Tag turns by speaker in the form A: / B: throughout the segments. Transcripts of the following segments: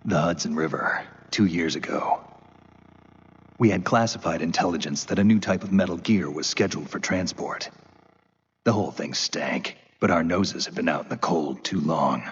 A: The Hudson River, 2 years ago. We had classified intelligence that a new type of metal gear was scheduled for transport. The whole thing stank, but our noses had been out in the cold too long.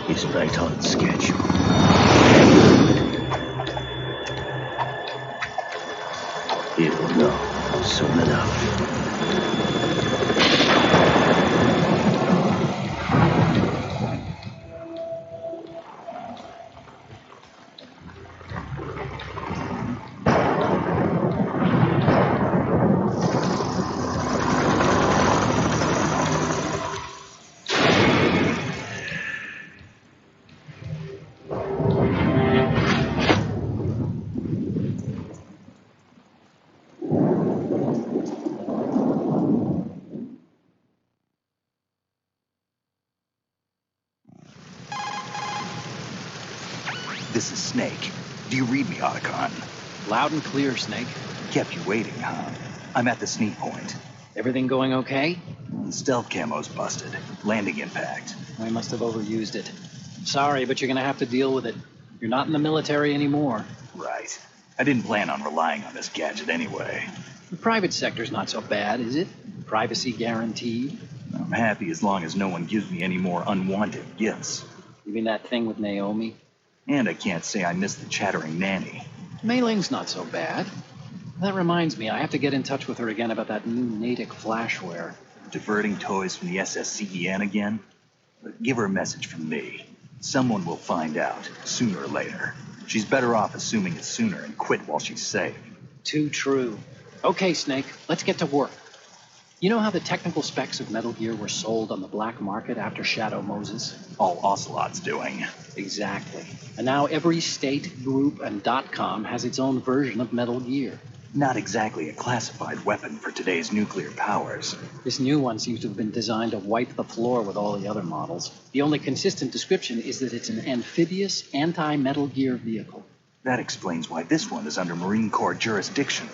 B: He's right on schedule. He'll know soon enough.
A: This is Snake. Do you read me, Otacon?
C: Loud and clear, Snake.
A: Kept you waiting, huh? I'm at the sneak point.
C: Everything going okay?
A: Stealth camo's busted. Landing impact.
C: I must have overused it. Sorry, but you're gonna have to deal with it. You're not in the military anymore.
A: Right. I didn't plan on relying on this gadget anyway.
C: The private sector's not so bad, is it? Privacy guaranteed.
A: I'm happy as long as no one gives me any more unwanted gifts.
C: You mean that thing with Naomi?
A: And I can't say I miss the chattering nanny.
C: Mei Ling's not so bad. That reminds me, I have to get in touch with her again about that new Natick flashware.
A: Diverting toys from the SSCEN again? But give her a message from me. Someone will find out, sooner or later. She's better off assuming it sooner and quit while she's safe.
C: Too true. Okay, Snake, let's get to work. You know how the technical specs of Metal Gear were sold on the black market after Shadow Moses?
A: All Ocelot's doing.
C: Exactly. And now every state, group, and .com has its own version of Metal Gear.
A: Not exactly a classified weapon for today's nuclear powers.
C: This new one seems to have been designed to wipe the floor with all the other models. The only consistent description is that it's an amphibious, anti-Metal Gear vehicle.
A: That explains why this one is under Marine Corps jurisdiction.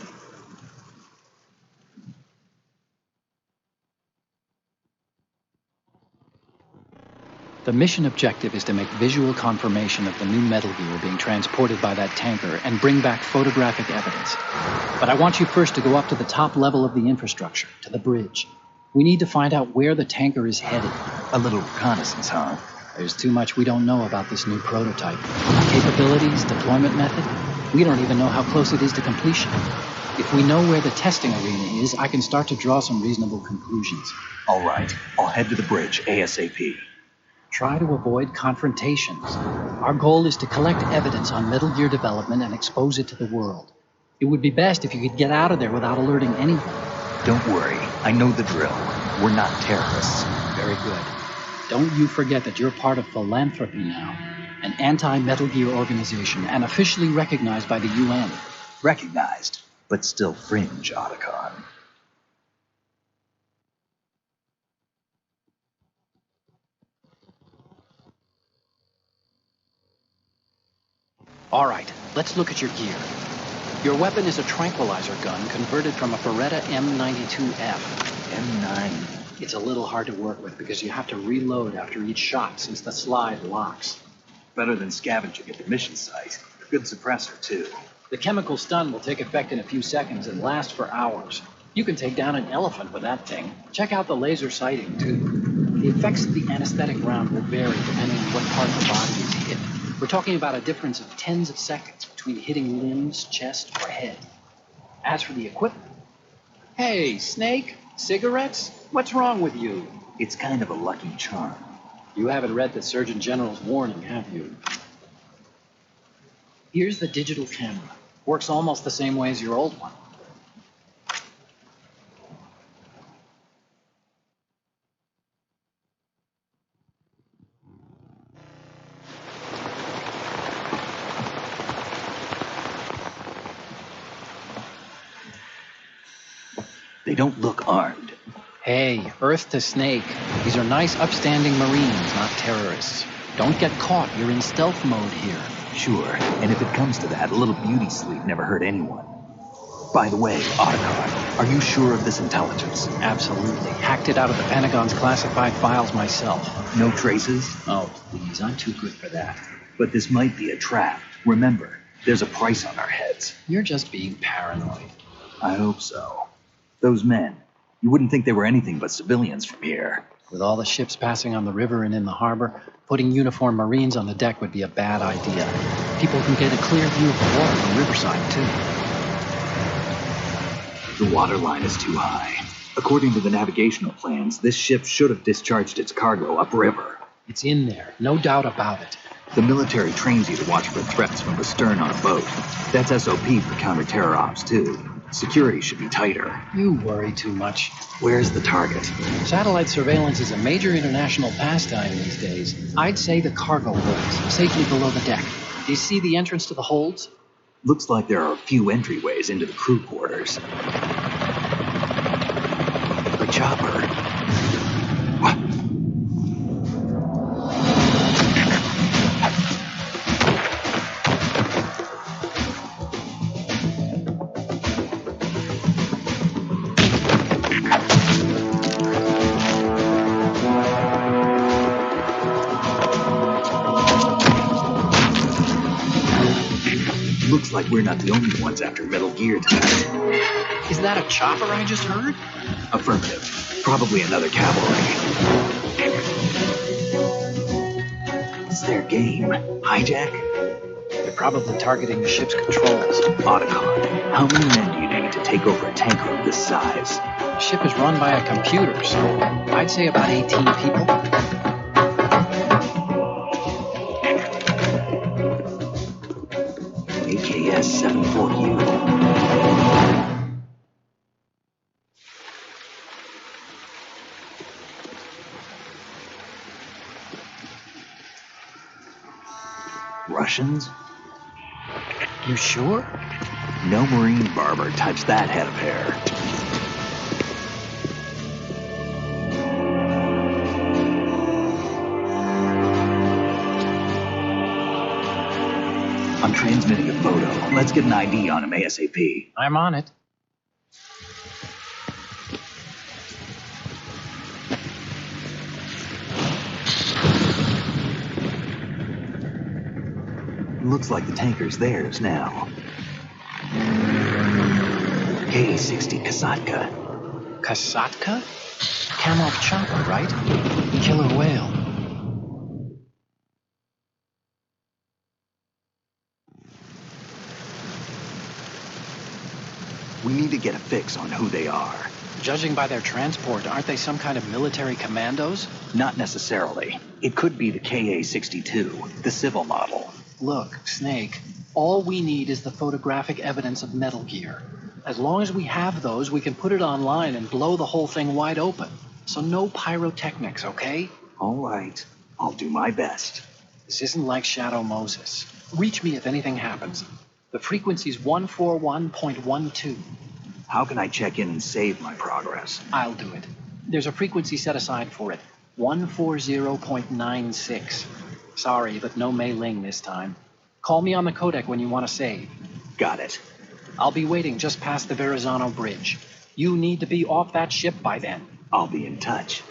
C: The mission objective is to make visual confirmation of the new Metal Gear being transported by that tanker and bring back photographic evidence. But I want you first to go up to the top level of the infrastructure, to the bridge. We need to find out where the tanker is headed.
A: A little reconnaissance, huh?
C: There's too much we don't know about this new prototype. Capabilities, deployment method. We don't even know how close it is to completion. If we know where the testing arena is, I can start to draw some reasonable conclusions.
A: All right, I'll head to the bridge ASAP.
C: Try to avoid confrontations. Our goal is to collect evidence on Metal Gear development and expose it to the world. It would be best if you could get out of there without alerting anyone.
A: Don't worry, I know the drill. We're not terrorists.
C: Very good. Don't you forget that you're part of Philanthropy now, an anti-Metal Gear organization and officially recognized by the UN.
A: Recognized, but still fringe, Otacon.
C: All right, let's look at your gear. Your weapon is a tranquilizer gun converted from a Beretta M92F.
A: M9.
C: It's a little hard to work with because you have to reload after each shot since the slide locks.
A: Better than scavenging at the mission site. Good suppressor, too.
C: The chemical stun will take effect in a few seconds and last for hours. You can take down an elephant with that thing. Check out the laser sighting, too. The effects of the anesthetic round will vary depending on what part of the body is hit. We're talking about a difference of tens of seconds between hitting limbs, chest, or head. As for the equipment... Hey, Snake? Cigarettes? What's wrong with you?
A: It's kind of a lucky charm.
C: You haven't read the Surgeon General's warning, have you? Here's the digital camera. Works almost the same way as your old one.
A: They don't look armed.
C: Hey, Earth to Snake. These are nice, upstanding Marines, not terrorists. Don't get caught. You're in stealth mode here.
A: Sure, and if it comes to that, a little beauty sleep never hurt anyone. By the way, Otacon, are you sure of this intelligence?
C: Absolutely. Hacked it out of the Pentagon's classified files myself.
A: No traces?
C: Oh, please. I'm too good for that.
A: But this might be a trap. Remember, there's a price on our heads.
C: You're just being paranoid.
A: I hope so. Those men, you wouldn't think they were anything but civilians from here.
C: With all the ships passing on the river and in the harbor, putting uniformed Marines on the deck would be a bad idea. People can get a clear view of the water from Riverside, too.
A: The water line is too high. According to the navigational plans, this ship should have discharged its cargo upriver.
C: It's in there, no doubt about it.
A: The military trains you to watch for threats from the stern on a boat. That's SOP for counter-terror ops, too. Security should be tighter.
C: You worry too much.
A: Where's the target?
C: Satellite surveillance is a major international pastime these days. I'd say the cargo holds, safely below the deck. Do you see the entrance to the holds?
A: Looks like there are a few entryways into the crew quarters. The chopper. What? Looks like we're not the only ones after Metal Gear tonight.
C: Is that a chopper I just heard?
A: Affirmative. Probably another cavalry. It's their game. Hijack?
C: They're probably targeting the ship's controls.
A: Otacon, how many men do you need to take over a tanker of this size?
C: The ship is run by a computer, so I'd say about 18 people.
A: AKS 74U. Russians?
C: You sure?
A: No Marine barber touched that head of hair. I'm transmitting a photo. Let's get an ID on him ASAP.
C: I'm on it.
A: Looks like the tanker's theirs now. K-60 Kasatka.
C: Kasatka? Kamov chopper, right? Killer whale.
A: We need to get a fix on who they are.
C: Judging by their transport, aren't they some kind of military commandos?
A: Not necessarily. It could be the KA-62, the civil model.
C: Look, Snake, all we need is the photographic evidence of Metal Gear. As long as we have those, we can put it online and blow the whole thing wide open. So no pyrotechnics, okay?
A: All right. I'll do my best.
C: This isn't like Shadow Moses. Reach me if anything happens. The frequency's 141.12.
A: How can I check in and save my progress?
C: I'll do it. There's a frequency set aside for it. 140.96. Sorry, but no Mei Ling this time. Call me on the codec when you want to save.
A: Got it.
C: I'll be waiting just past the Verrazano Bridge. You need to be off that ship by then.
A: I'll be in touch.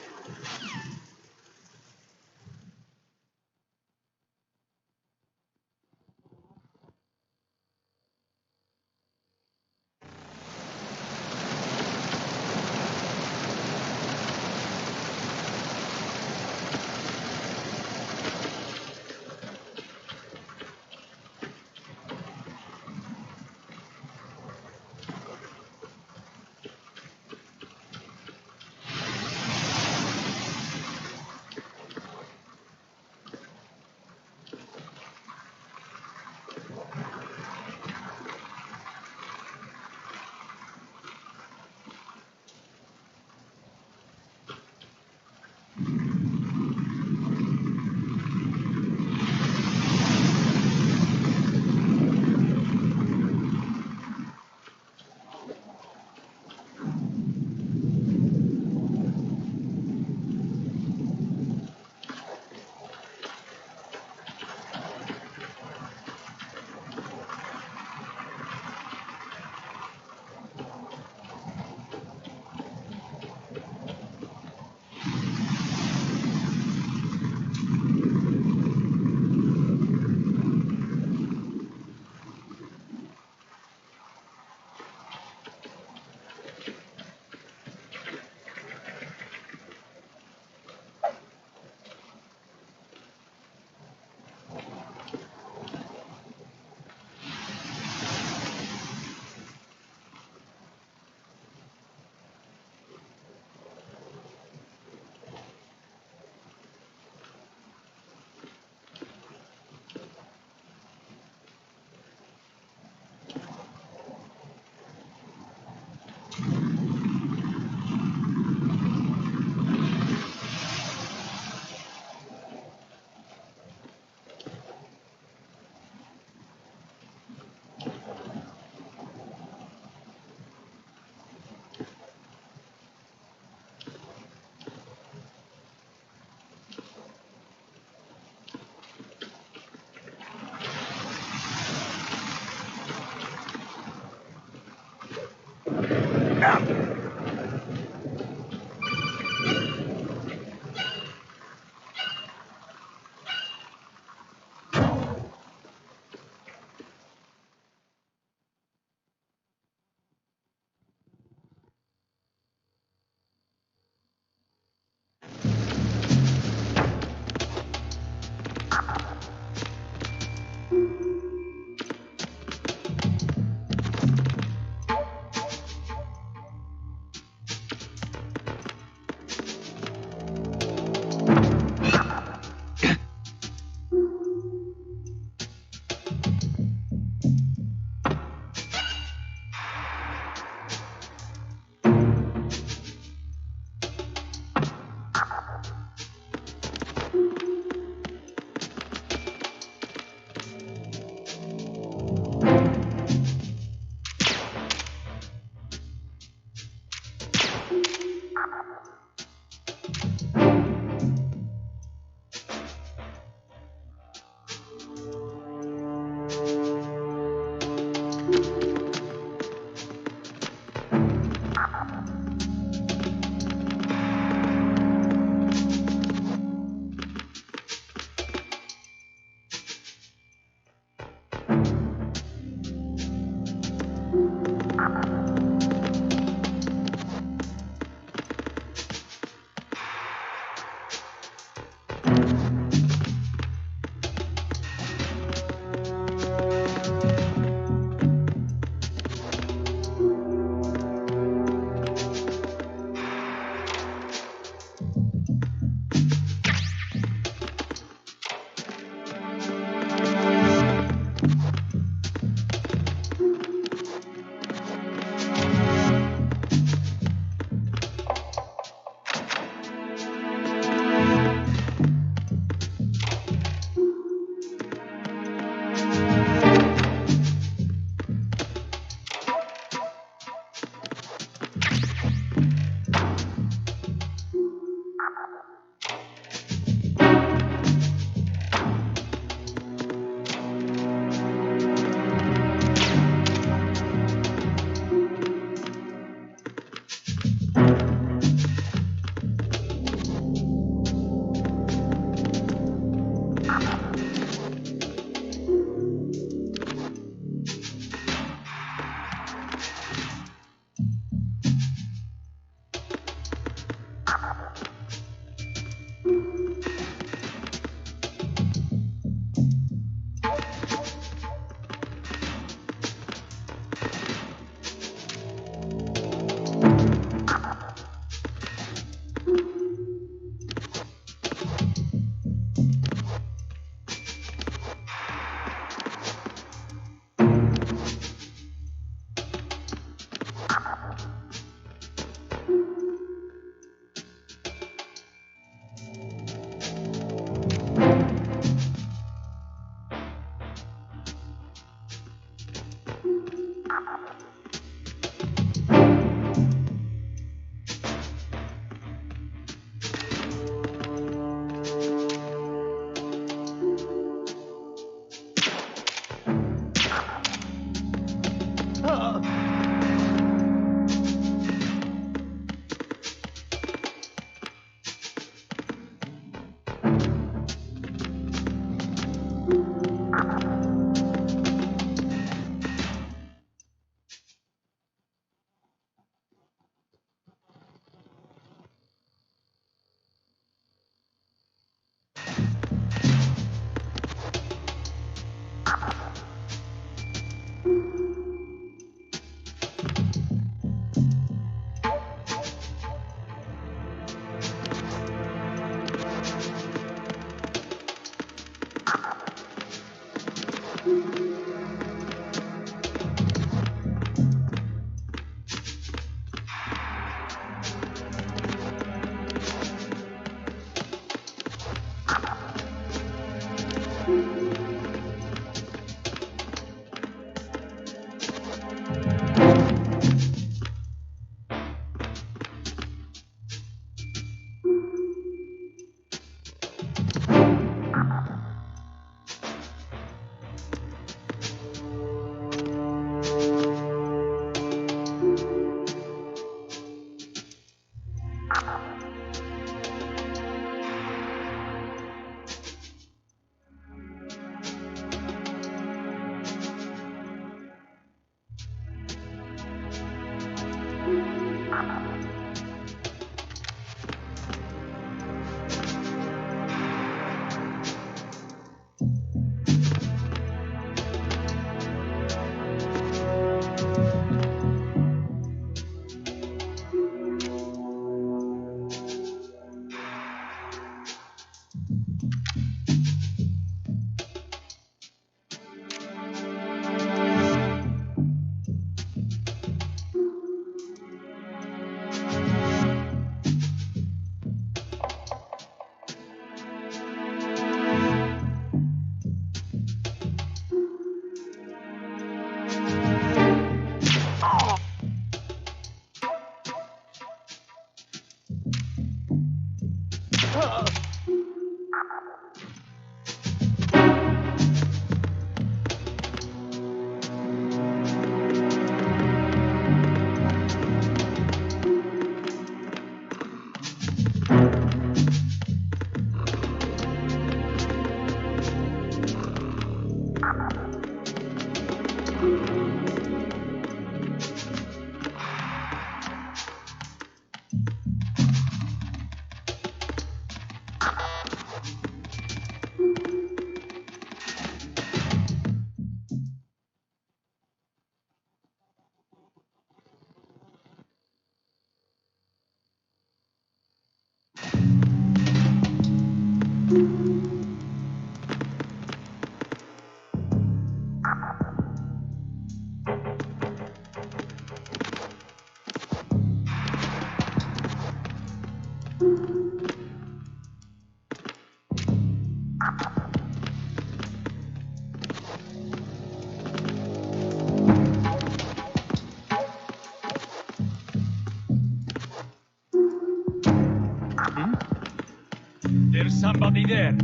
D: There's somebody there.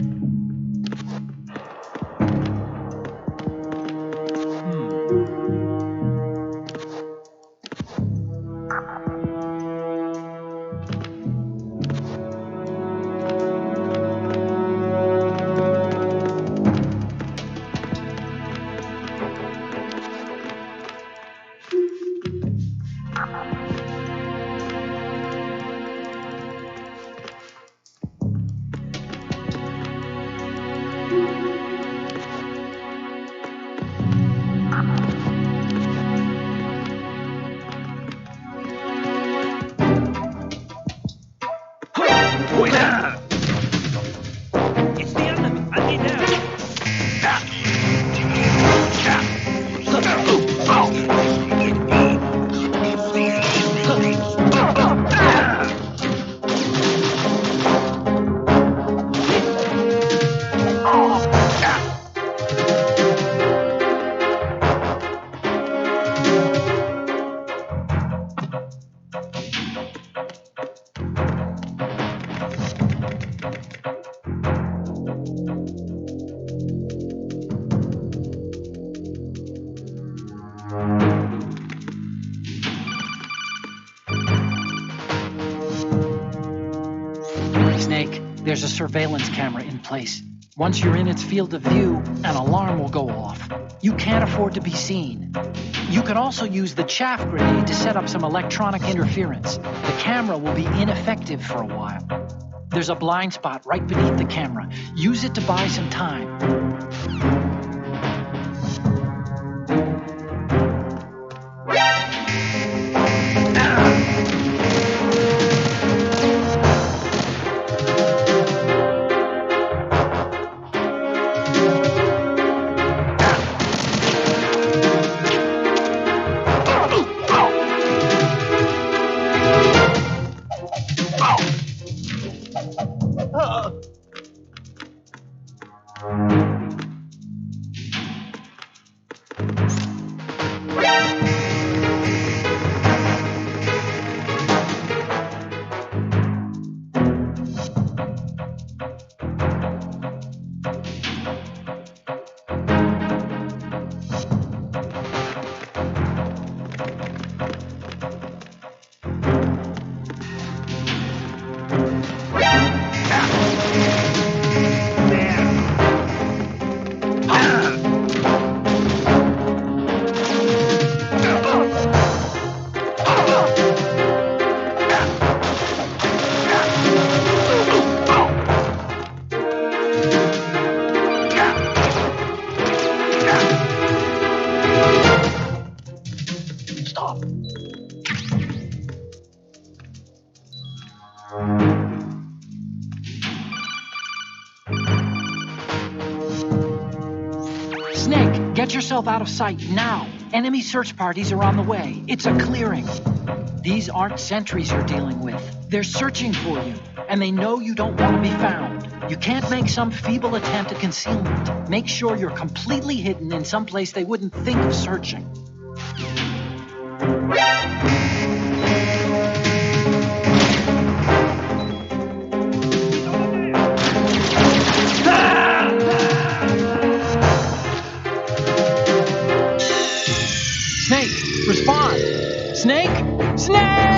D: It's the enemy. I need help.
C: Snake, there's a surveillance camera in place. Once you're in its field of view, an alarm will go off. You can't afford to be seen. You can also use the chaff grenade to set up some electronic interference. The camera will be ineffective for a while. There's a blind spot right beneath the camera. Use it to buy some time. Snake, get yourself out of sight now. Enemy search parties are on the way. It's a clearing. These aren't sentries you're dealing with. They're searching for you, and they know you don't want to be found. You can't make some feeble attempt at concealment. Make sure you're completely hidden in some place they wouldn't think of searching. Snake, respond! Snake! Snake!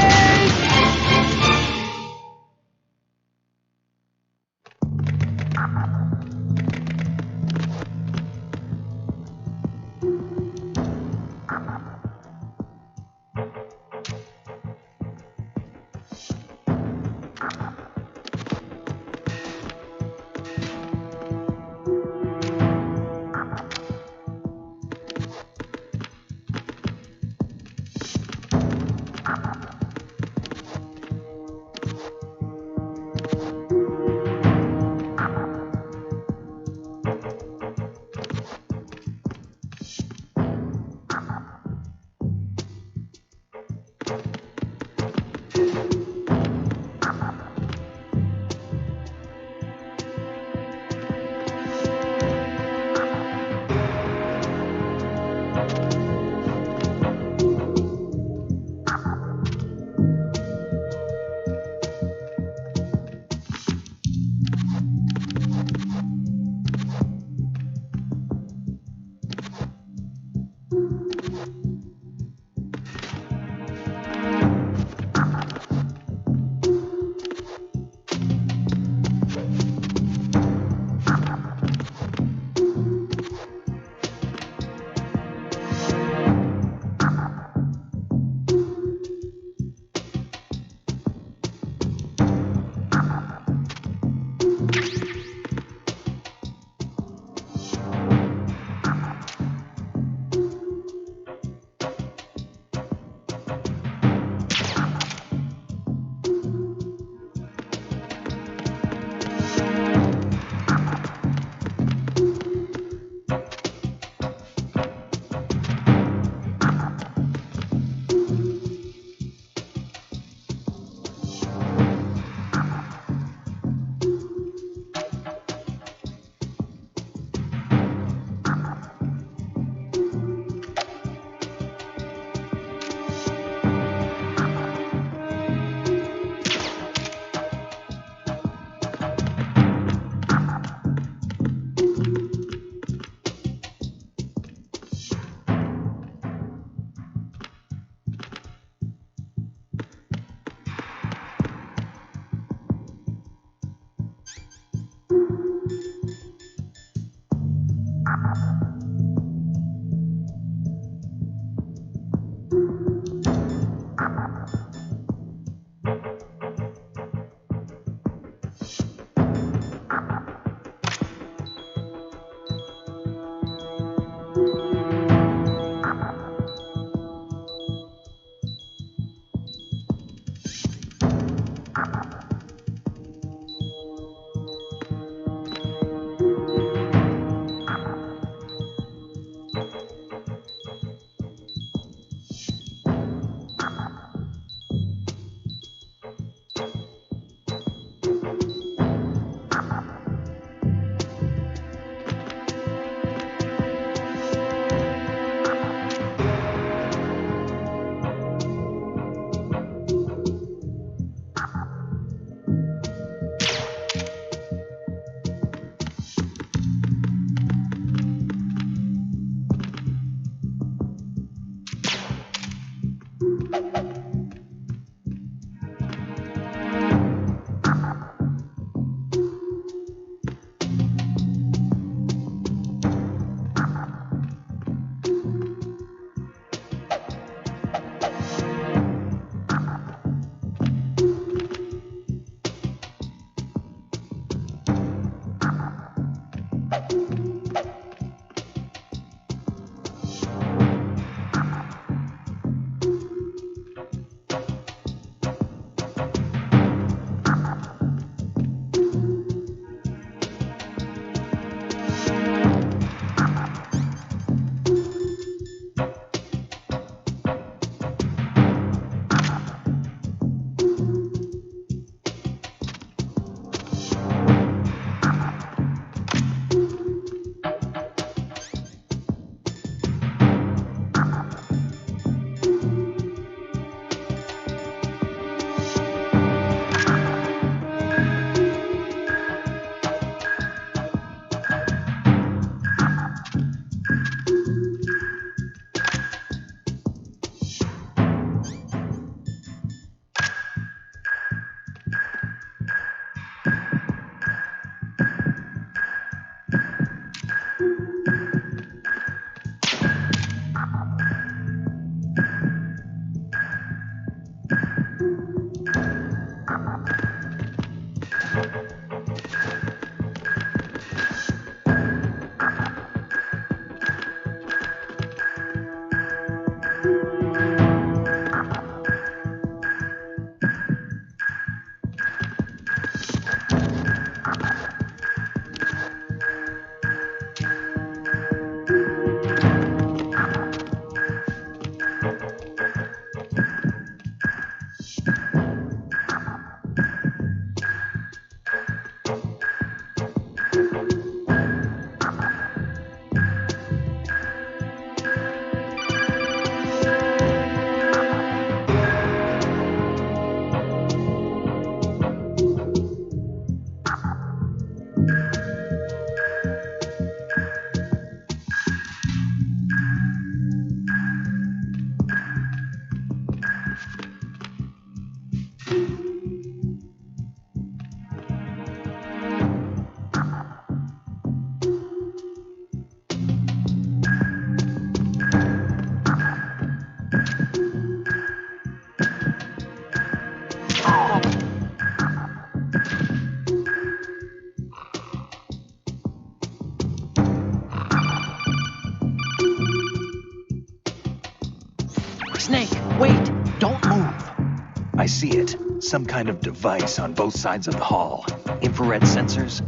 A: see it. Some kind of device on both sides of the hall. Infrared sensors?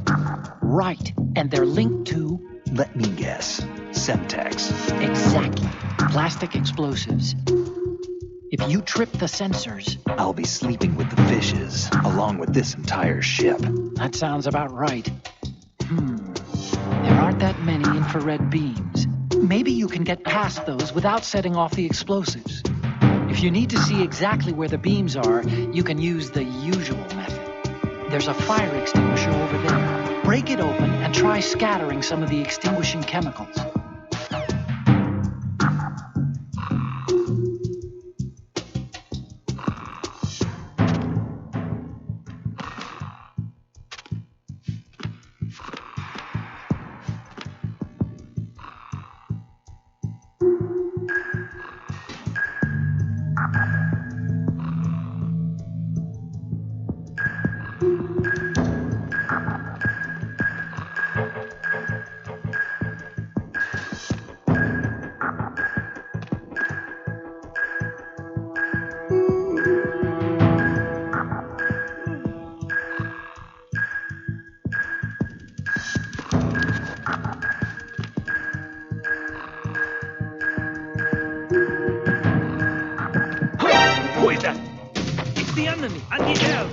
C: Right, and they're linked to...
A: Let me guess. Semtex.
C: Exactly. Plastic explosives. If you trip the sensors...
A: I'll be sleeping with the fishes, along with this entire ship.
C: That sounds about right. There aren't that many infrared beams. Maybe you can get past those without setting off the explosives. If you need to see exactly where the beams are, you can use the usual method. There's a fire extinguisher over there. Break it open and try scattering some of the extinguishing chemicals.
D: Who is that? It's the enemy. I need help.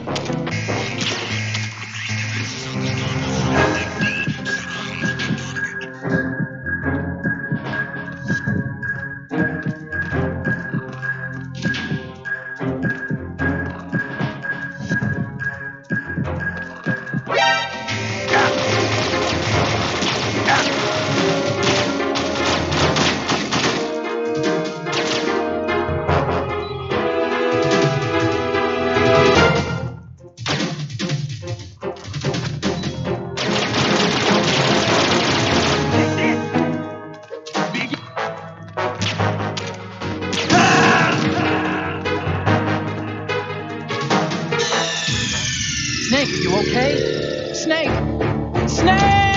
C: Snake, you okay? Snake! Snake!